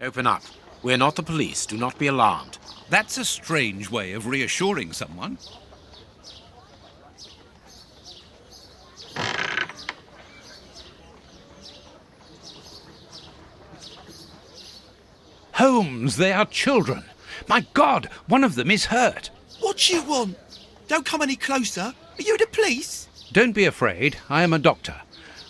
Open up. We're not the police. Do not be alarmed. That's a strange way of reassuring someone. Holmes, they are children. My God, one of them is hurt. What do you want? Don't come any closer. Are you the police? Don't be afraid. I am a doctor.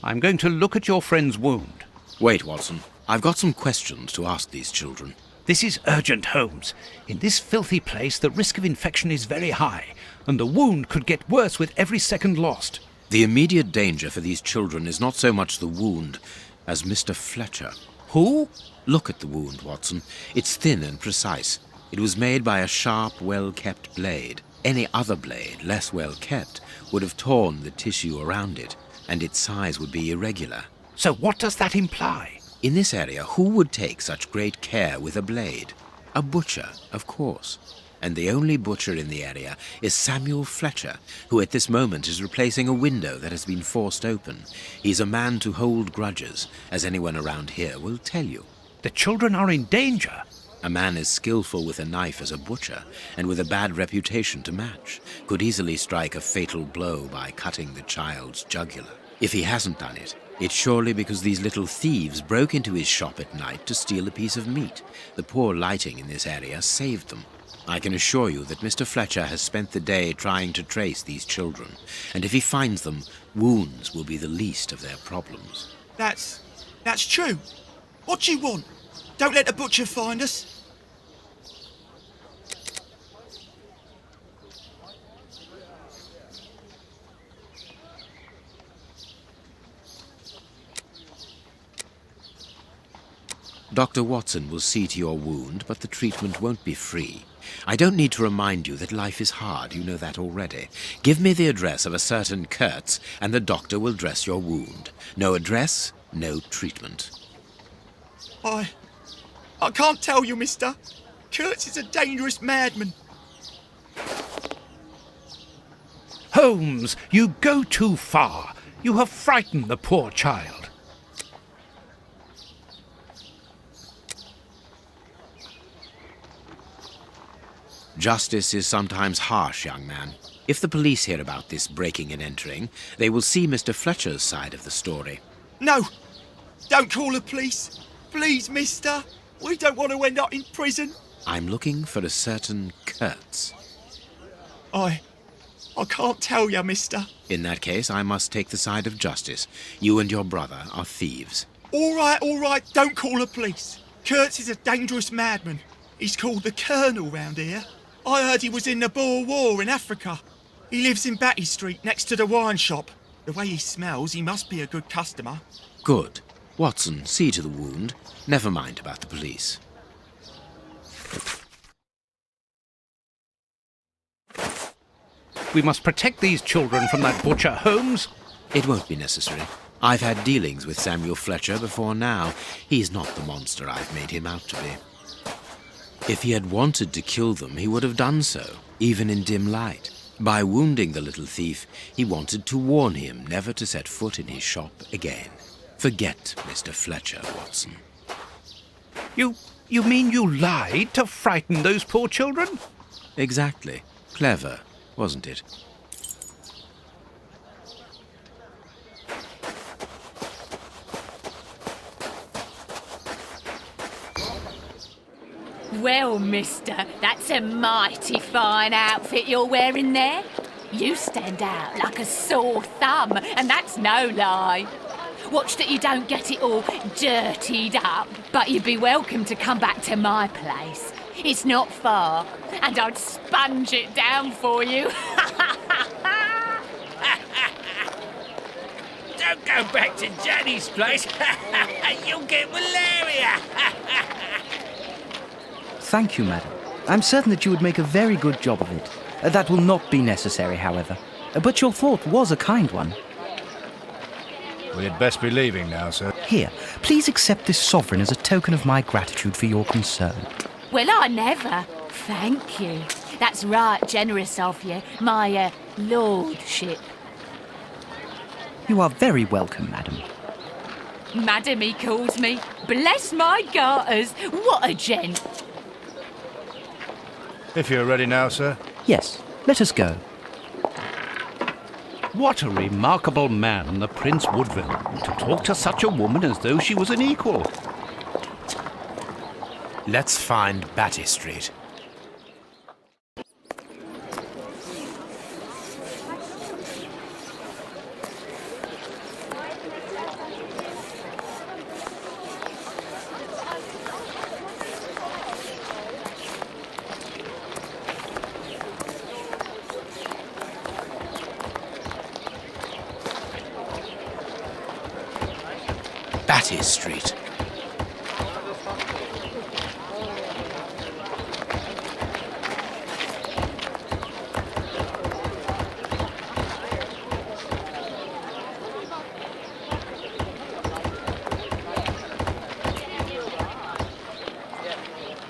I'm going to look at your friend's wound. Wait, Watson. I've got some questions to ask these children. This is urgent, Holmes. In this filthy place, the risk of infection is very high, and the wound could get worse with every second lost. The immediate danger for these children is not so much the wound as Mr. Fletcher. Who? Look at the wound, Watson. It's thin and precise. It was made by a sharp, well-kept blade. Any other blade, less well-kept, would have torn the tissue around it, and its size would be irregular. So what does that imply? In this area, who would take such great care with a blade? A butcher, of course. And the only butcher in the area is Samuel Fletcher, who at this moment is replacing a window that has been forced open. He's a man to hold grudges, as anyone around here will tell you. The children are in danger. A man as skillful with a knife as a butcher, and with a bad reputation to match, could easily strike a fatal blow by cutting the child's jugular. If he hasn't done it, it's surely because these little thieves broke into his shop at night to steal a piece of meat. The poor lighting in this area saved them. I can assure you that Mr. Fletcher has spent the day trying to trace these children, and if he finds them, wounds will be the least of their problems. That's true. What do you want? Don't let the butcher find us. Dr. Watson will see to your wound, but the treatment won't be free. I don't need to remind you that life is hard. You know that already. Give me the address of a certain Kurtz, and the doctor will dress your wound. No address, no treatment. I can't tell you, mister. Kurtz is a dangerous madman. Holmes, you go too far. You have frightened the poor child. Justice is sometimes harsh, young man. If the police hear about this breaking and entering, they will see Mr. Fletcher's side of the story. No! Don't call the police. Please, mister. We don't want to end up in prison. I'm looking for a certain Kurtz. I can't tell you, mister. In that case, I must take the side of justice. You and your brother are thieves. All right. Don't call the police. Kurtz is a dangerous madman. He's called the Colonel round here. I heard he was in the Boer War in Africa. He lives in Batty Street next to the wine shop. The way he smells, he must be a good customer. Good. Watson, see to the wound. Never mind about the police. We must protect these children from that butcher, Holmes. It won't be necessary. I've had dealings with Samuel Fletcher before now. He's not the monster I've made him out to be. If he had wanted to kill them, he would have done so, even in dim light. By wounding the little thief, he wanted to warn him never to set foot in his shop again. Forget Mr. Fletcher, Watson. You mean you lied to frighten those poor children? Exactly. Clever, wasn't it? Well, mister, that's a mighty fine outfit you're wearing there. You stand out like a sore thumb, and that's no lie. Watch that you don't get it all dirtied up, but you'd be welcome to come back to my place. It's not far, and I'd sponge it down for you. Don't go back to Johnny's place. You'll get malaria. Thank you, madam. I'm certain that you would make a very good job of it. That will not be necessary, however. But your thought was a kind one. We had best be leaving now, sir. Here, please accept this sovereign as a token of my gratitude for your concern. Well, I never. Thank you. That's right generous of you, my, lordship. You are very welcome, madam. Madam, he calls me. Bless my garters. What a gent. If you're ready now, sir. Yes, let us go. What a remarkable man, the Prince Woodville, to talk to such a woman as though she was an equal. Let's find Batty Street. Batty Street.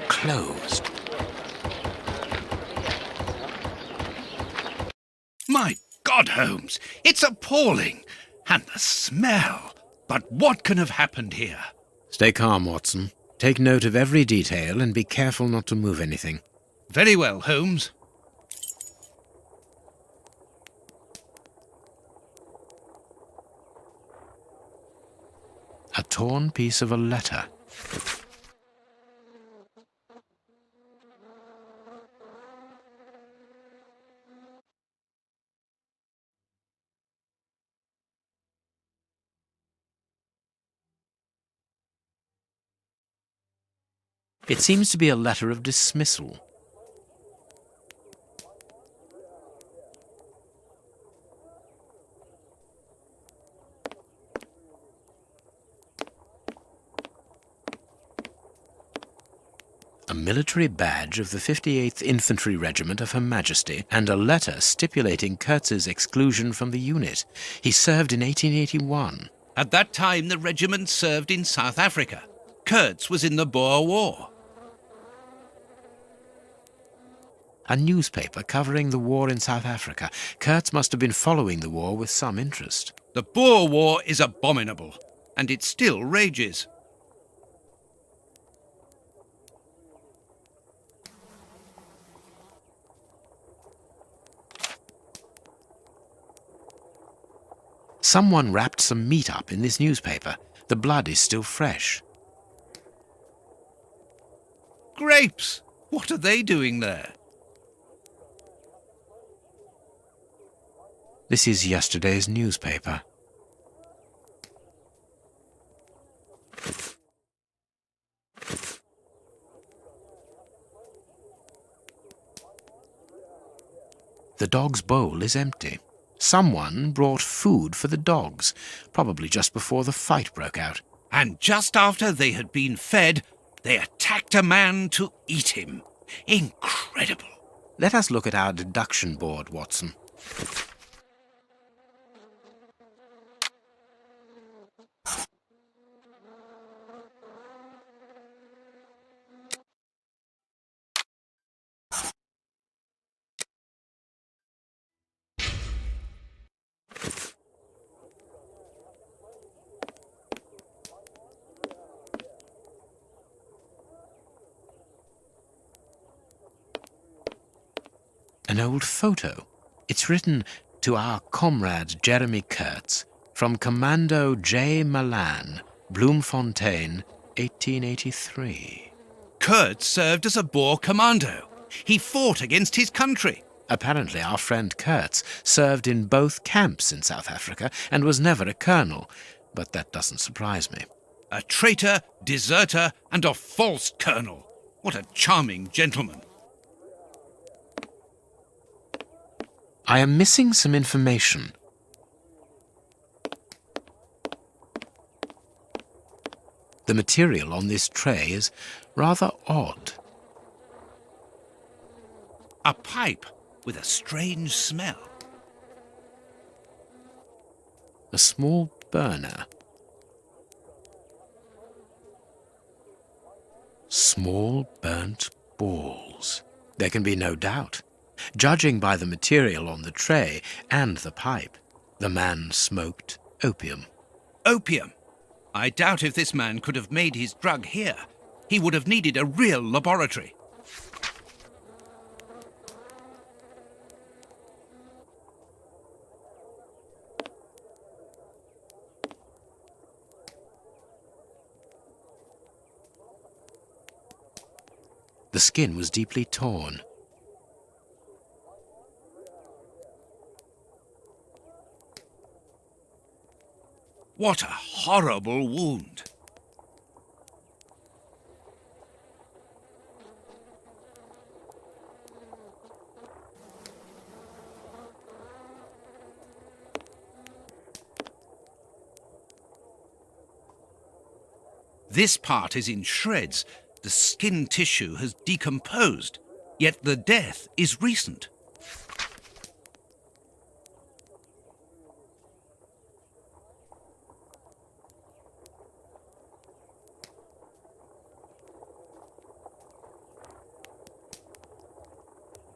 Closed. My God, Holmes, it's appalling. And the smell. But what can have happened here? Stay calm, Watson. Take note of every detail and be careful not to move anything. Very well, Holmes. A torn piece of a letter. It seems to be a letter of dismissal. A military badge of the 58th Infantry Regiment of Her Majesty, and a letter stipulating Kurtz's exclusion from the unit. He served in 1881. At that time, the regiment served in South Africa. Kurtz was in the Boer War. A newspaper covering the war in South Africa. Kurtz must have been following the war with some interest. The Boer War is abominable, and it still rages. Someone wrapped some meat up in this newspaper. The blood is still fresh. Grapes! What are they doing there? This is yesterday's newspaper. The dog's bowl is empty. Someone brought food for the dogs, probably just before the fight broke out. And just after they had been fed, they attacked a man to eat him. Incredible. Let us look at our deduction board, Watson. An old photo. It's written to our comrade Jeremy Kurtz from Commando J. Malan, Bloemfontein, 1883. Kurtz served as a Boer commando. He fought against his country. Apparently our friend Kurtz served in both camps in South Africa and was never a colonel, but that doesn't surprise me. A traitor, deserter, and a false colonel. What a charming gentleman. I am missing some information. The material on this tray is rather odd. A pipe with a strange smell. A small burner. Small burnt balls. There can be no doubt. Judging by the material on the tray and the pipe, the man smoked opium. Opium. I doubt if this man could have made his drug here. He would have needed a real laboratory. The skin was deeply torn. What a horrible wound! This part is in shreds. The skin tissue has decomposed, yet the death is recent.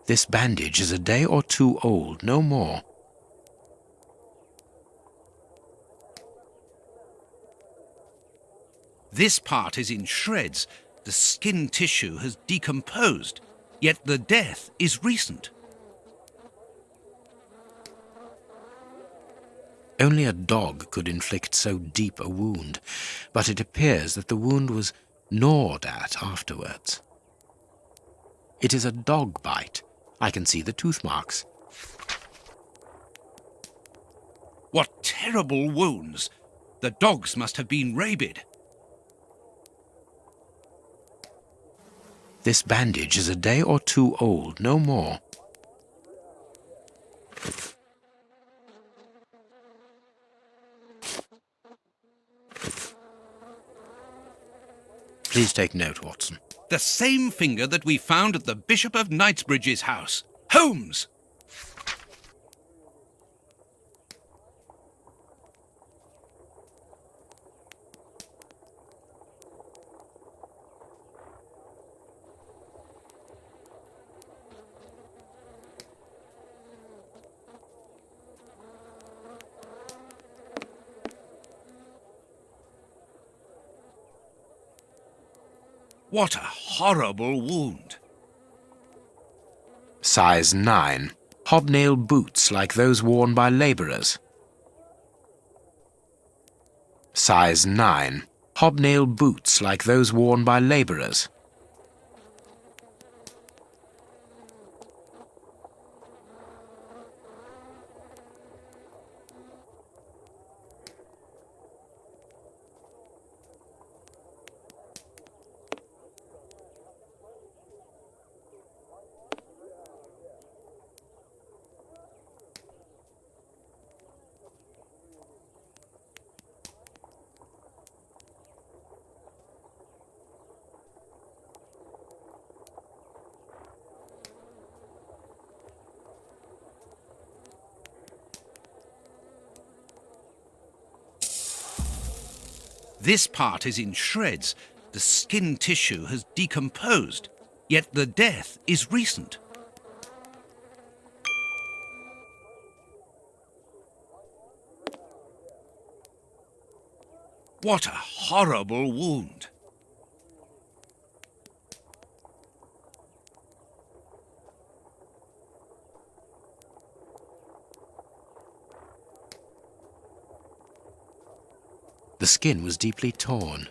This bandage is a day or two old, no more. This part is in shreds. The skin tissue has decomposed, yet the death is recent. Only a dog could inflict so deep a wound, but it appears that the wound was gnawed at afterwards. It is a dog bite. I can see the tooth marks. What terrible wounds! The dogs must have been rabid. This bandage is a day or two old, no more. Please take note, Watson. The same finger that we found at the Bishop of Knightsbridge's house. Holmes! What a horrible wound! Size 9. Hobnail boots like those worn by labourers. Size 9. Hobnail boots like those worn by labourers. This part is in shreds. The skin tissue has decomposed, yet the death is recent. What a horrible wound! The skin was deeply torn.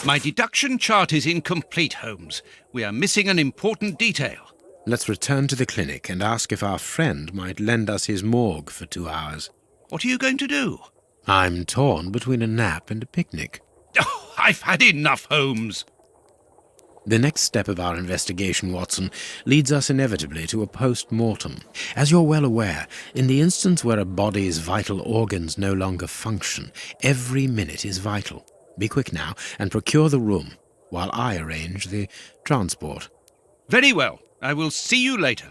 My deduction chart is incomplete, Holmes. We are missing an important detail. Let's return to the clinic and ask if our friend might lend us his morgue for 2 hours. What are you going to do? I'm torn between a nap and a picnic. Oh, I've had enough, Holmes. The next step of our investigation, Watson, leads us inevitably to a post-mortem. As you're well aware, in the instance where a body's vital organs no longer function, every minute is vital. Be quick now and procure the room, while I arrange the transport. Very well. I will see you later.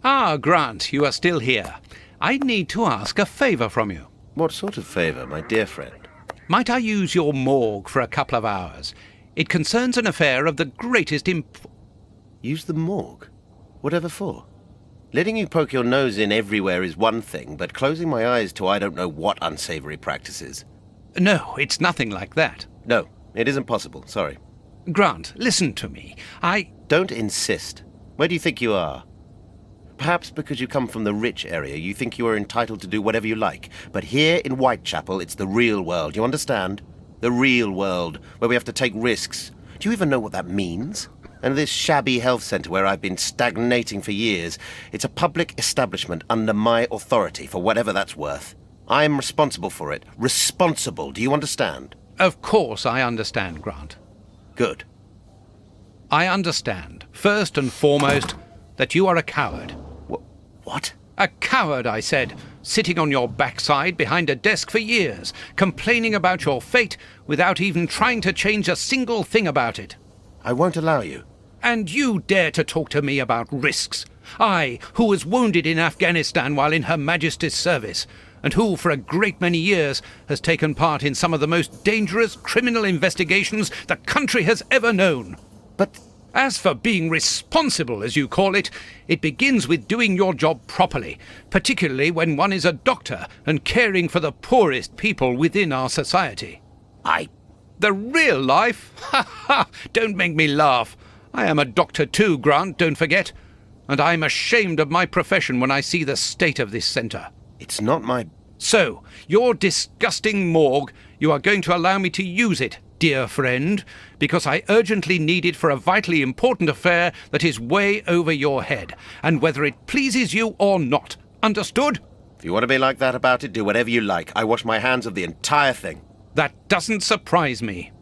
Ah, Grant, you are still here. I need to ask a favour from you. What sort of favour, my dear friend? Might I use your morgue for a couple of hours? It concerns an affair of the greatest Use the morgue? Whatever for? Letting you poke your nose in everywhere is one thing, but closing my eyes to I don't know what unsavoury practices. No, it's nothing like that. No, it isn't possible, sorry. Grant, listen to me. Don't insist. Where do you think you are? Perhaps because you come from the rich area, you think you are entitled to do whatever you like. But here in Whitechapel, it's the real world, you understand? The real world, where we have to take risks. Do you even know what that means? And this shabby health centre where I've been stagnating for years, it's a public establishment under my authority, for whatever that's worth. I'm responsible for it. Responsible, do you understand? Of course I understand, Grant. Good. I understand, first and foremost, that you are a coward. What? A coward, I said, sitting on your backside behind a desk for years, complaining about your fate without even trying to change a single thing about it. I won't allow you. And you dare to talk to me about risks? I, who was wounded in Afghanistan while in Her Majesty's service, and who, for a great many years, has taken part in some of the most dangerous criminal investigations the country has ever known. But as for being responsible, as you call it, it begins with doing your job properly, particularly when one is a doctor and caring for the poorest people within our society. The real life? Ha ha! Don't make me laugh. I am a doctor too, Grant, don't forget. And I'm ashamed of my profession when I see the state of this centre. It's not my... So, your disgusting morgue, you are going to allow me to use it, dear friend, because I urgently need it for a vitally important affair that is way over your head, and whether it pleases you or not. Understood? If you want to be like that about it, do whatever you like. I wash my hands of the entire thing. That doesn't surprise me.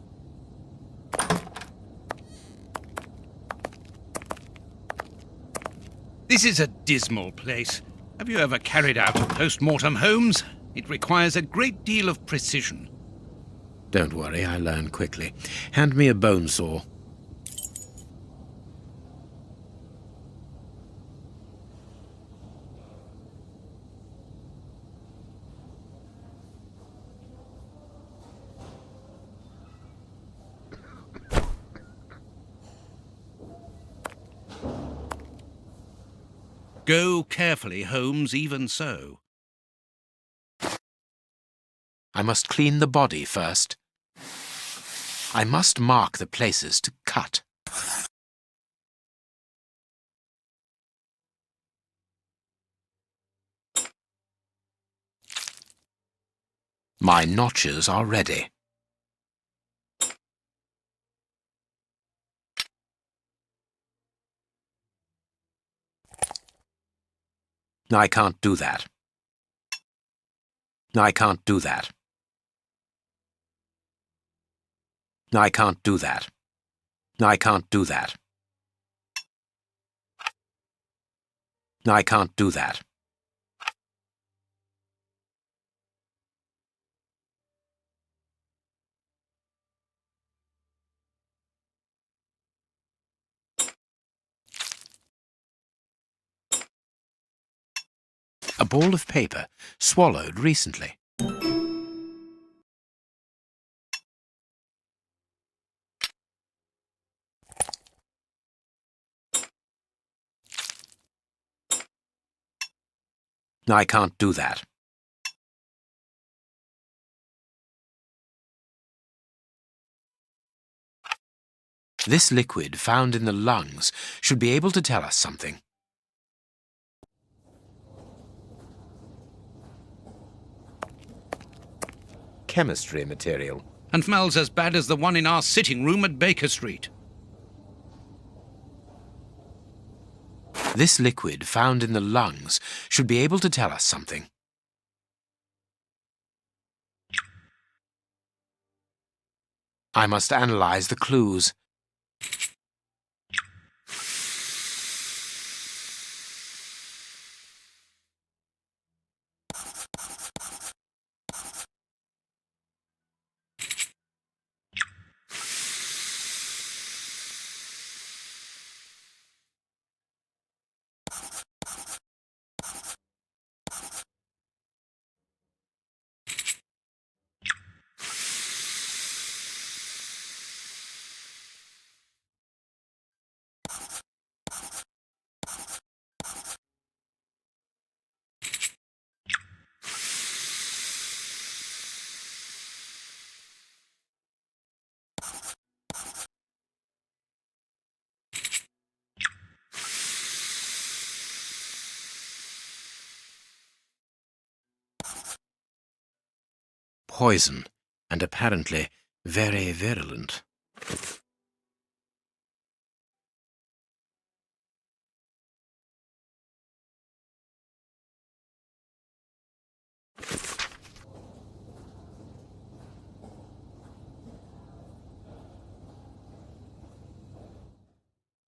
This is a dismal place. Have you ever carried out a post-mortem, Holmes? It requires a great deal of precision. Don't worry, I learn quickly. Hand me a bone saw. Go carefully, Holmes, even so. I must clean the body first. I must mark the places to cut. My notches are ready. I can't do that. I can't do that. I can't do that. I can't do that. I can't do that. A ball of paper, swallowed recently. I can't do that. This liquid found in the lungs should be able to tell us something. Chemistry material. And smells as bad as the one in our sitting room at Baker Street. This liquid found in the lungs should be able to tell us something. I must analyze the clues. Poison, and apparently very virulent.